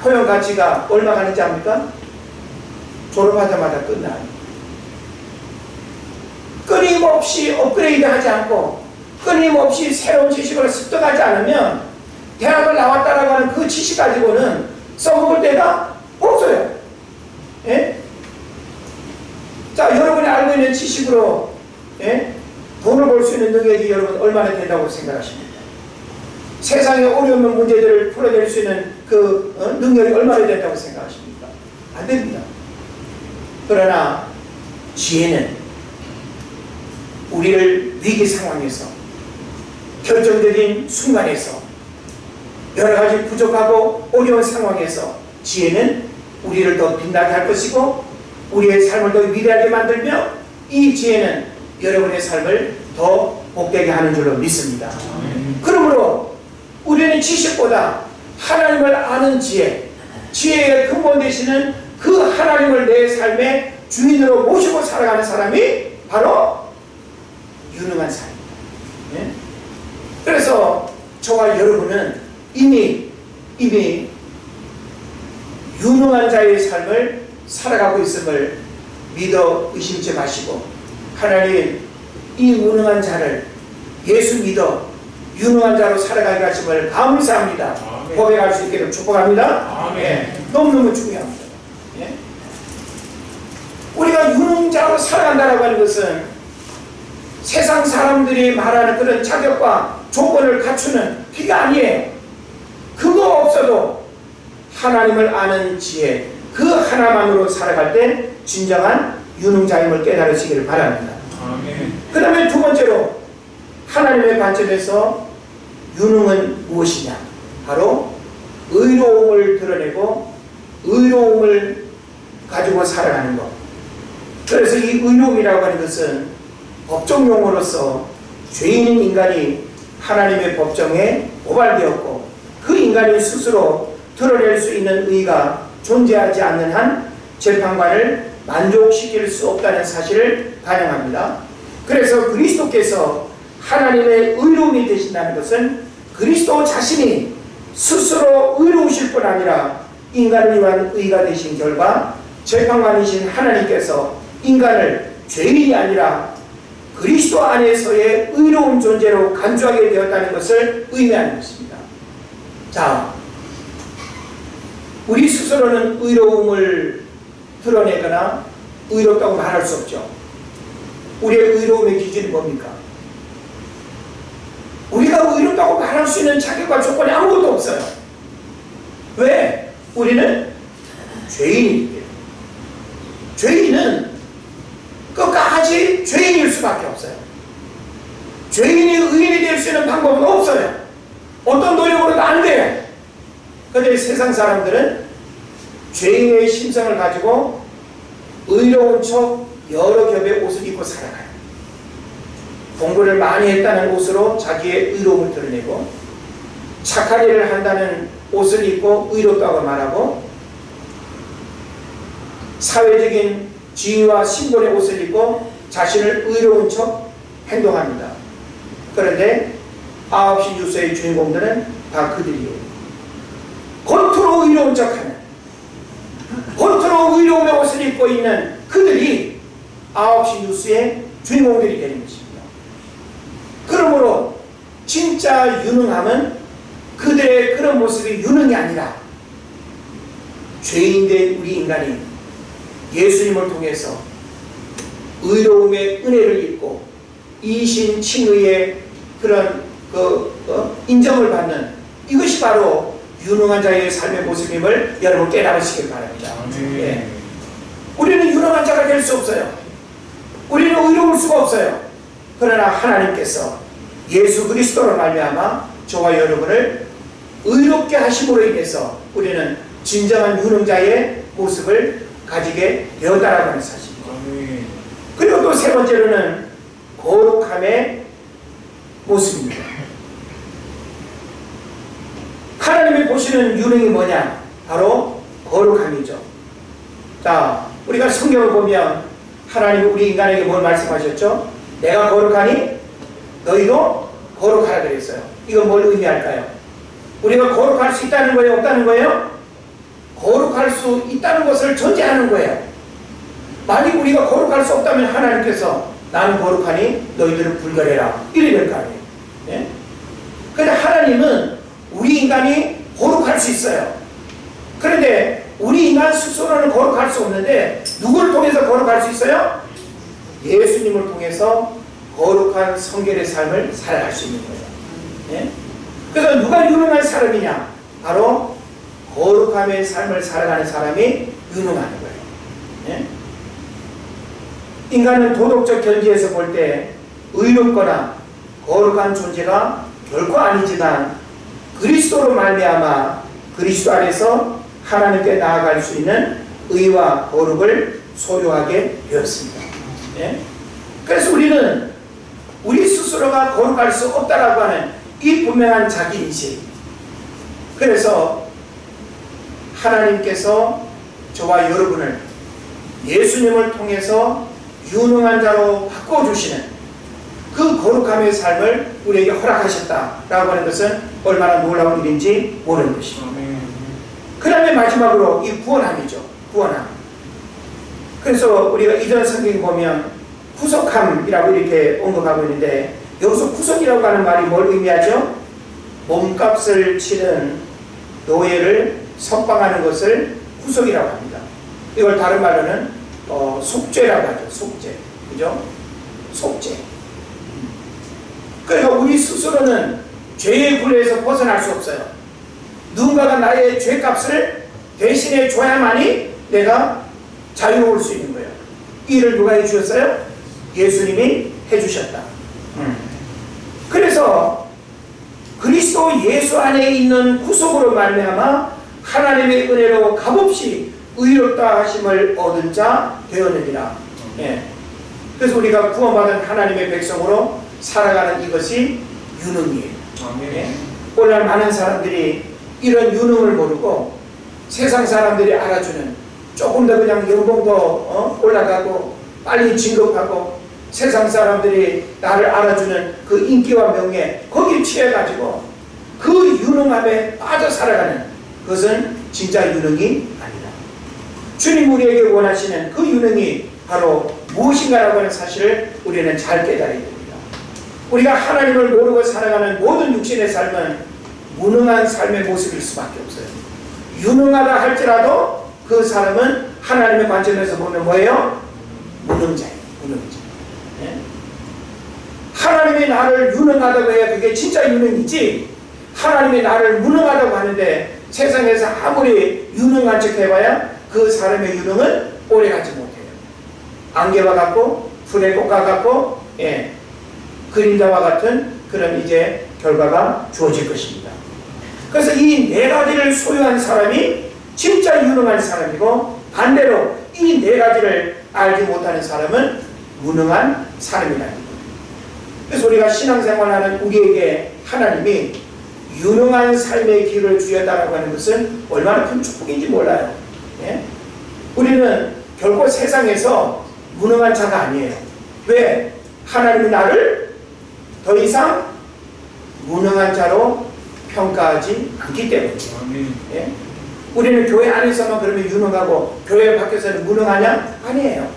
효용 가치가 얼마 가는지 압니까? 졸업하자마자 끝나요. 끊임없이 업그레이드 하지 않고 끊임없이 새로운 지식을 습득하지 않으면 대학을 나왔다라고 하는 그 지식 가지고는 써먹을 데가 없어요. 예? 자, 여러분이 알고 있는 지식으로 돈을 벌 수 있는 능력이 여러분 얼마나 된다고 생각하십니까? 세상의 어려운 문제들을 풀어낼 수 있는 그 능력이 얼마나 된다고 생각하십니까? 안 됩니다. 그러나 지혜는 우리를 위기 상황에서, 결정적인 순간에서, 여러 가지 부족하고 어려운 상황에서 지혜는 우리를 더 빛나게 할 것이고 우리의 삶을 더 위대하게 만들며 이 지혜는 여러분의 삶을 더 복되게 하는 줄로 믿습니다. 그러므로 우리는 지식보다 하나님을 아는 지혜, 지혜의 근본 되시는 그 하나님을 내 삶의 주인으로 모시고 살아가는 사람이 바로 유능한 사람입니다. 예? 그래서 저와 여러분은 이미 유능한 자의 삶을 살아가고 있음을 믿어 의심치 마시고 하나님, 이 무능한 자를 예수 믿어 유능한 자로 살아가게 하심을 감사합니다. 고백할 수 있기를 축복합니다. 예, 너무너무 중요합니다. 예? 우리가 유능자로 살아간다고 하는 것은 세상 사람들이 말하는 그런 자격과 조건을 갖추는 그가 아니에요. 그거 없어도 하나님을 아는 지혜, 그 하나만으로 살아갈 때 진정한 유능자임을 깨달으시기를 바랍니다. 그 다음에 두 번째로 하나님의 관점에서 유능은 무엇이냐? 바로 의로움을 드러내고 의로움을 가지고 살아가는 것. 그래서 이 의로움이라고 하는 것은 법정 용어로서 죄인인 인간이 하나님의 법정에 고발되었고 그 인간이 스스로 드러낼 수 있는 의가 존재하지 않는 한 재판관을 만족시킬 수 없다는 사실을 반영합니다. 그래서 그리스도께서 하나님의 의로움이 되신다는 것은 그리스도 자신이 스스로 의로우실 뿐 아니라 인간을 위한 의가 되신 결과 재판관이신 하나님께서 인간을 죄인이 아니라 그리스도 안에서의 의로운 존재로 간주하게 되었다는 것을 의미하는 것입니다. 자, 우리 스스로는 의로움을 드러내거나 의롭다고 말할 수 없죠. 우리의 의로움의 기준이 뭡니까? 우리가 의롭다고 말할 수 있는 자격과 조건이 아무것도 없어요. 왜? 우리는 죄인이기 때문에. 죄인은 끝까지 죄인일 수밖에 없어요. 죄인이 의인이 될 수 있는 방법은 없어요. 어떤 노력으로도 안 돼요. 그런데 세상 사람들은 죄인의 심성을 가지고 의로운 척 여러 겹의 옷을 입고 살아가요. 공부를 많이 했다는 옷으로 자기의 의로움을 드러내고 착한 일을 한다는 옷을 입고 의롭다고 말하고 사회적인 지위와 신분의 옷을 입고 자신을 의로운 척 행동합니다. 그런데 9시 뉴스의 주인공들은 다 그들이에요. 겉으로 의로운 척하는, 겉으로 의로움의 옷을 입고 있는 그들이 9시 뉴스의 주인공들이 되는 것입니다. 그러므로 진짜 유능함은 그들의 그런 모습이 유능이 아니라 죄인된 우리 인간이 예수님을 통해서 의로움의 은혜를 입고 이신 칭의의 그런 인정을 받는 이것이 바로 유능한 자의 삶의 모습임을 여러분 깨달으시길 바랍니다. 예. 우리는 유능한 자가 될 수 없어요. 우리는 의로울 수가 없어요. 그러나 하나님께서 예수 그리스도로 말미암아 저와 여러분을 의롭게 하심으로 인해서 우리는 진정한 유능자의 모습을 가지게 되었다라고 하는 사실입니다. 그리고 또 세 번째로는 거룩함의 모습입니다. 하나님이 보시는 유능이 뭐냐? 바로 거룩함이죠. 자, 우리가 성경을 보면 하나님이 우리 인간에게 뭘 말씀하셨죠? 내가 거룩하니 너희도 거룩하라 그랬어요. 이건 뭘 의미할까요? 우리가 거룩할 수 있다는 거예요? 없다는 거예요? 거룩할 수 있다는 것을 전제하는 거예요. 만약 우리가 거룩할 수 없다면 하나님께서 나는 거룩하니 너희들은 불결해라 이래 될 거 아니에요. 예? 그런데 하나님은 우리 인간이 거룩할 수 있어요. 그런데 우리 인간 스스로는 거룩할 수 없는데 누구를 통해서 거룩할 수 있어요? 예수님을 통해서 거룩한 성결의 삶을 살아갈 수 있는 거예요. 예? 그래서 누가 유능한 사람이냐? 바로 거룩함의 삶을 살아가는 사람이 유능한 거예요. 예? 인간은 도덕적 견지에서 볼 때 의롭거나 거룩한 존재가 결코 아니지만 그리스도로 말미암아 그리스도 안에서 하나님께 나아갈 수 있는 의와 거룩을 소유하게 되었습니다. 예? 그래서 우리는 우리 스스로가 거룩할 수 없다라고 하는 이 분명한 자기인식, 그래서 하나님께서 저와 여러분을 예수님을 통해서 유능한 자로 바꿔주시는 그 거룩함의 삶을 우리에게 허락하셨다라고 하는 것은 얼마나 놀라운 일인지 모르는 것입니다. 그 다음에 마지막으로 이 구원함이죠. 구원함. 그래서 우리가 이전 성경에 보면 구속함이라고 이렇게 언급하고 있는데 여기서 구속이라고 하는 말이 뭘 의미하죠? 몸값을 치는 노예를 석방하는 것을 구속이라고 합니다. 이걸 다른 말로는 속죄라고 하죠. 속죄. 그죠? 속죄. 그러니까 우리 스스로는 죄의 굴레에서 벗어날 수 없어요. 누군가가 나의 죄값을 대신해 줘야만이 내가 자유로울 수 있는 거예요. 이 일을 누가 해주셨어요? 예수님이 해주셨다. 그래서 그리스도 예수 안에 있는 구속으로 말미암아 하나님의 은혜로 값없이 의롭다 하심을 얻은 자 되었느니라. 예. 그래서 우리가 구원받은 하나님의 백성으로 살아가는 이것이 유능이에요. 예. 오늘 많은 사람들이 이런 유능을 모르고 세상 사람들이 알아주는 조금 더 그냥 연봉도 올라가고 빨리 진급하고 세상 사람들이 나를 알아주는 그 인기와 명예, 거기에 취해가지고 그 유능함에 빠져 살아가는 그것은 진짜 유능이 아니다. 주님 우리에게 원하시는 그 유능이 바로 무엇인가라고 하는 사실을 우리는 잘 깨달아야 됩니다. 우리가 하나님을 모르고 살아가는 모든 육신의 삶은 무능한 삶의 모습일 수밖에 없어요. 유능하다 할지라도 그 사람은 하나님의 관점에서 보면 뭐예요? 무능자예요. 무능자. 네? 하나님이 나를 유능하다고 해야 그게 진짜 유능이지, 하나님이 나를 무능하다고 하는데 세상에서 아무리 유능한 척 해봐야 그 사람의 유능은 오래가지 못해요. 안개와 같고 불의 꽃과 같고 그림자와 같은 그런 이제 결과가 주어질 것입니다. 그래서 이 네 가지를 소유한 사람이 진짜 유능한 사람이고, 반대로 이 네 가지를 알지 못하는 사람은 무능한 사람이라는 거예요. 그래서 우리가 신앙생활하는 우리에게 하나님이 유능한 삶의 길을 주셨다고 하는 것은 얼마나 큰 축복인지 몰라요. 예? 우리는 결코 세상에서 무능한 자가 아니에요. 왜? 하나님이 나를 더 이상 무능한 자로 평가하지 않기 때문이에요. 예? 우리는 교회 안에서만 그러면 유능하고 교회 밖에서는 무능하냐? 아니에요.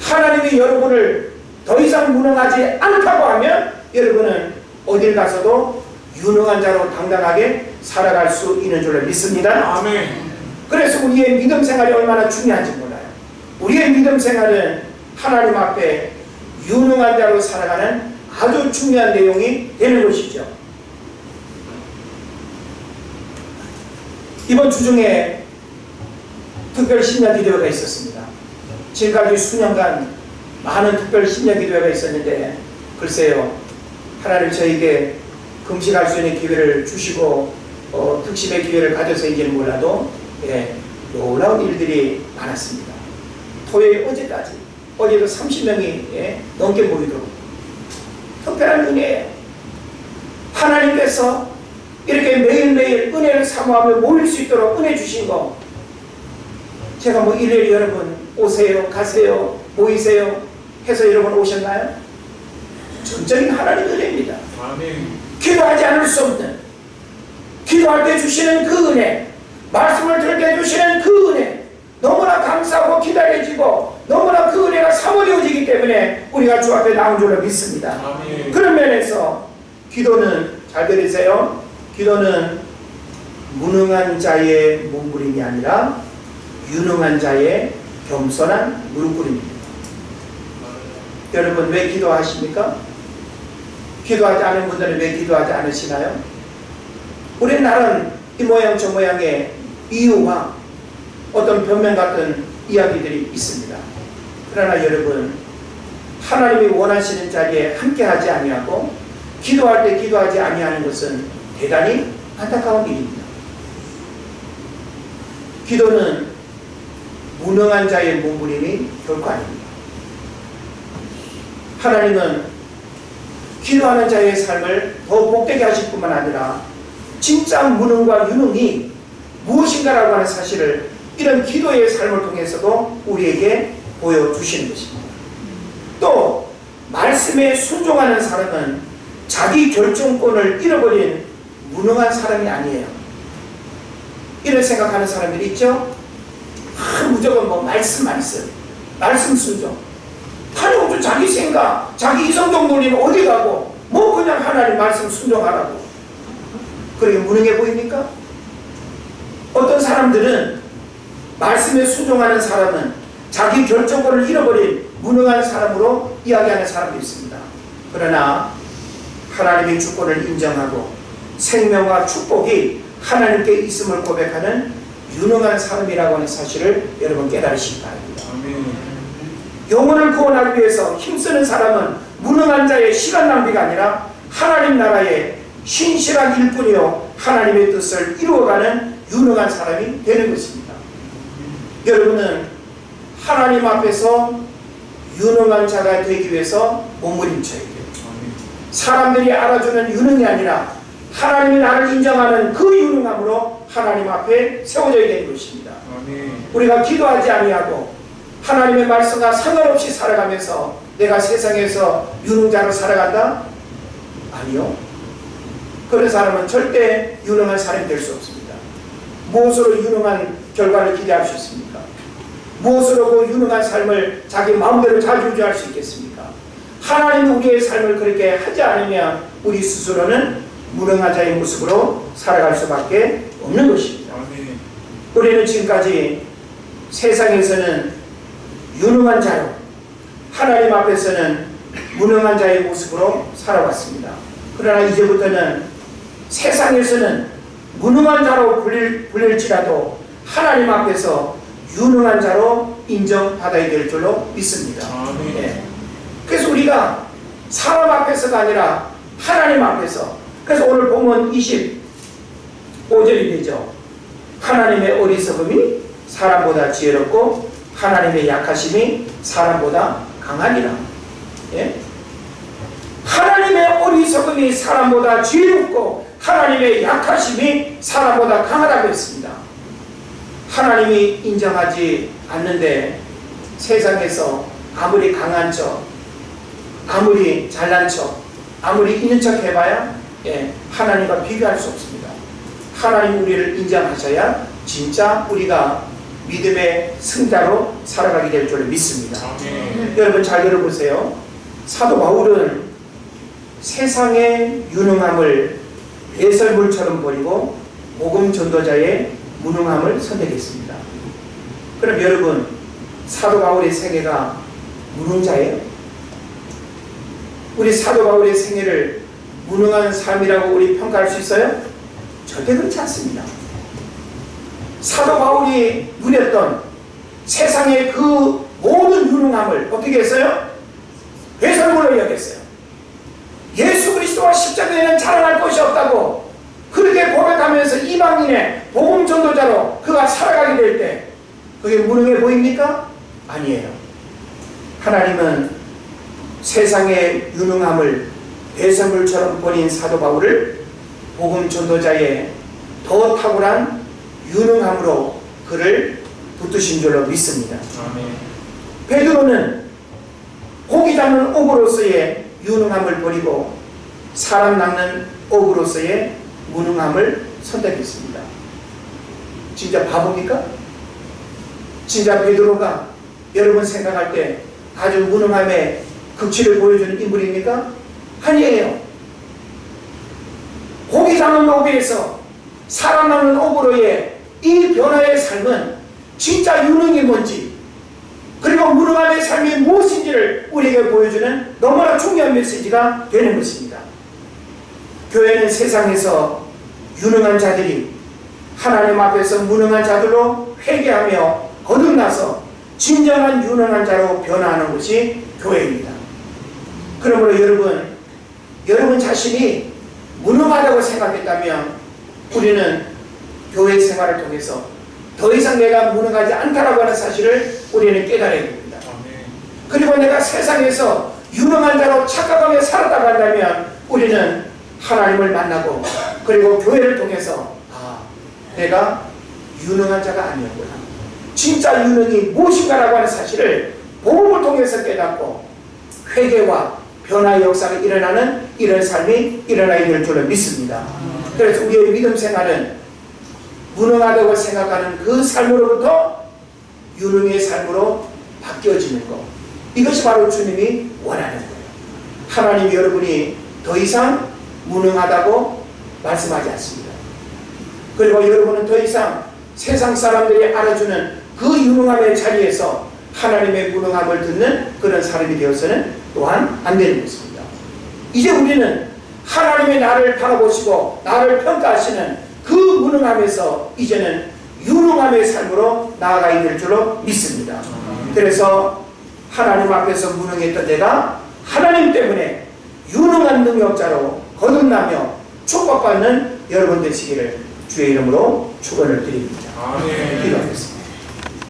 하나님이 여러분을 더 이상 무능하지 않다고 하면 여러분은 어딜 가서도 유능한 자로 당당하게 살아갈 수 있는 줄로 믿습니다. 아멘. 그래서 우리의 믿음 생활이 얼마나 중요한지 몰라요. 우리의 믿음 생활은 하나님 앞에 유능한 자로 살아가는 아주 중요한 내용이 되는 것이죠. 이번 주 중에 특별 심야 기도회가 있었습니다. 지금까지 수년간 많은 특별 심야 기도회가 있었는데, 글쎄요, 하나님 저에게 금식할 수 있는 기회를 주시고 특심의 기회를 가져서인지는 몰라도 놀라운 일들이 많았습니다. 토요일 어제까지, 어제도 30명이 넘게 모이도록 특별한 은혜예요. 하나님께서 이렇게 매일매일 은혜를 사모하며 모일 수 있도록 은혜 주신 거, 제가 뭐 일일이 여러분 오세요 가세요 모이세요 해서 여러분 오셨나요? 전적인 하나님 은혜입니다. 아멘. 기도하지 않을 수 없는, 기도할 때 주시는 그 은혜, 말씀을 들을 때 주시는 그 은혜, 너무나 감사하고 기다려지고 너무나 그 은혜가 사모되어지기 때문에 우리가 주 앞에 나온 줄로 믿습니다. 아멘. 그런 면에서 기도는, 잘 들으세요, 기도는 무능한 자의 몸부림이 아니라 유능한 자의 겸손한 무릎꿇음입니다. 여러분 왜 기도하십니까? 기도하지 않은 분들은 왜 기도하지 않으시나요? 우리 나라는 이 모양 저 모양의 이유와 어떤 변명 같은 이야기들이 있습니다. 그러나 여러분, 하나님이 원하시는 자리에 함께하지 아니하고 기도할 때 기도하지 아니하는 것은 대단히 안타까운 일입니다. 기도는 무능한 자의 몸부림이 결코 아닙니다. 하나님은 기도하는 자의 삶을 더 복되게 하실 뿐만 아니라 진짜 무능과 유능이 무엇인가라고 하는 사실을 이런 기도의 삶을 통해서도 우리에게 보여주시는 것입니다. 또 말씀에 순종하는 사람은 자기 결정권을 잃어버린 무능한 사람이 아니에요. 이런 생각하는 사람들이 있죠? 무조건 뭐 말씀만 있어요. 말씀 순종. 하나님 자기 생각, 자기 이성적 논리는 어디 가고 뭐 그냥 하나님 말씀 순종하라고. 그러게 무능해 보입니까? 어떤 사람들은 말씀에 순종하는 사람은 자기 결정권을 잃어버린 무능한 사람으로 이야기하는 사람도 있습니다. 그러나 하나님의 주권을 인정하고 생명과 축복이 하나님께 있음을 고백하는 유능한 사람이라고 하는 사실을 여러분 깨달으시기 바랍니다. 영혼을 구원하기 위해서 힘쓰는 사람은 무능한 자의 시간 낭비가 아니라 하나님 나라의 신실한 일꾼이요 하나님의 뜻을 이루어가는 유능한 사람이 되는 것입니다. 여러분은 하나님 앞에서 유능한 자가 되기 위해서 몸부림쳐야 돼요. 사람들이 알아주는 유능이 아니라 하나님이 나를 인정하는 그 유능함으로 하나님 앞에 세워져야 되는 것입니다. 우리가 기도하지 아니하고 하나님의 말씀과 상관없이 살아가면서 내가 세상에서 유능자로 살아간다? 아니요. 그런 사람은 절대 유능한 사람이 될 수 없습니다. 무엇으로 유능한 결과를 기대할 수 있습니까? 무엇으로 그 유능한 삶을 자기 마음대로 자주유지할 수 있겠습니까? 하나님 우리의 삶을 그렇게 하지 않으면 우리 스스로는 무능한 자의 모습으로 살아갈 수밖에 없는 것입니다. 우리는 지금까지 세상에서는 유능한 자로, 하나님 앞에서는 무능한 자의 모습으로 살아왔습니다. 그러나 이제부터는 세상에서는 무능한 자로 불릴지라도 하나님 앞에서 유능한 자로 인정받아야 될 줄로 믿습니다. 네. 그래서 우리가 사람 앞에서가 아니라 하나님 앞에서, 그래서 오늘 보면 25절이 되죠. 하나님의 어리석음이 사람보다 지혜롭고 하나님의 약하심이 사람보다 강하니라. 예? 하나님의 어리석음이 사람보다 지혜롭고 하나님의 약하심이 사람보다 강하다고 했습니다. 하나님이 인정하지 않는데 세상에서 아무리 강한 척, 아무리 잘난 척, 아무리 있는 척 해봐야 하나님과 비교할 수 없습니다. 하나님 우리를 인정하셔야 진짜 우리가 믿음의 승자로 살아가게 될 줄 믿습니다. 여러분 잘 들어보세요. 사도 바울은 세상의 유능함을 배설물처럼 버리고 복음 전도자의 무능함을 선택했습니다. 그럼 여러분, 사도 바울의 생애가 무능자예요? 우리 사도 바울의 생애를 무능한 삶이라고 우리 평가할 수 있어요? 절대 그렇지 않습니다. 사도 바울이 누렸던 세상의 그 모든 유능함을 어떻게 했어요? 배설물로 여겼어요. 예수 그리스도와 십자가에는 자랑할 것이 없다고 그렇게 고백하면서 이방인의 복음 전도자로 그가 살아가게 될 때 그게 무능해 보입니까? 아니에요. 하나님은 세상의 유능함을 배설물처럼 버린 사도 바울을 복음 전도자의 더 탁월한 유능함으로 그를 붙드신 줄로 믿습니다. 아멘. 베드로는 고기 잡는 어부로서의 유능함을 버리고 사람 낚는 어부로서의 무능함을 선택했습니다. 진짜 바보입니까? 진짜 베드로가 여러분 생각할 때 아주 무능함의 극치를 보여주는 인물입니까? 아니에요. 고기 잡는 어부에서 사람 낚는 어부로의 이 변화의 삶은 진짜 유능이 뭔지 그리고 무능함의 삶이 무엇인지를 우리에게 보여주는 너무나 중요한 메시지가 되는 것입니다. 교회는 세상에서 유능한 자들이 하나님 앞에서 무능한 자들로 회개하며 거듭나서 진정한 유능한 자로 변화하는 것이 교회입니다. 그러므로 여러분 자신이 무능하다고 생각했다면 우리는 교회 생활을 통해서 더 이상 내가 무능하지 않다라고 하는 사실을 우리는 깨달아야 됩니다. 그리고 내가 세상에서 유능한 자로 착각하며 살았다고 한다면 우리는 하나님을 만나고 그리고 교회를 통해서 내가 유능한 자가 아니었구나. 진짜 유능이 무엇인가라고 하는 사실을 복음을 통해서 깨닫고 회개와 변화의 역사가 일어나는 이런 삶이 일어나야 될 줄을 믿습니다. 그래서 우리의 믿음 생활은 무능하다고 생각하는 그 삶으로부터 유능의 삶으로 바뀌어지는 것, 이것이 바로 주님이 원하는 거예요. 하나님이 여러분이 더 이상 무능하다고 말씀하지 않습니다. 그리고 여러분은 더 이상 세상 사람들이 알아주는 그 유능함의 자리에서 하나님의 무능함을 듣는 그런 사람이 되어서는 또한 안 되는 것입니다. 이제 우리는 하나님의 나를 바라보시고 나를 평가하시는 그 무능함에서 이제는 유능함의 삶으로 나아가야 될 줄로 믿습니다. 그래서 하나님 앞에서 무능했던 내가 하나님 때문에 유능한 능력자로 거듭나며 축복받는 여러분 되시기를 주의 이름으로 축원을 드립니다. 기도하겠습니다.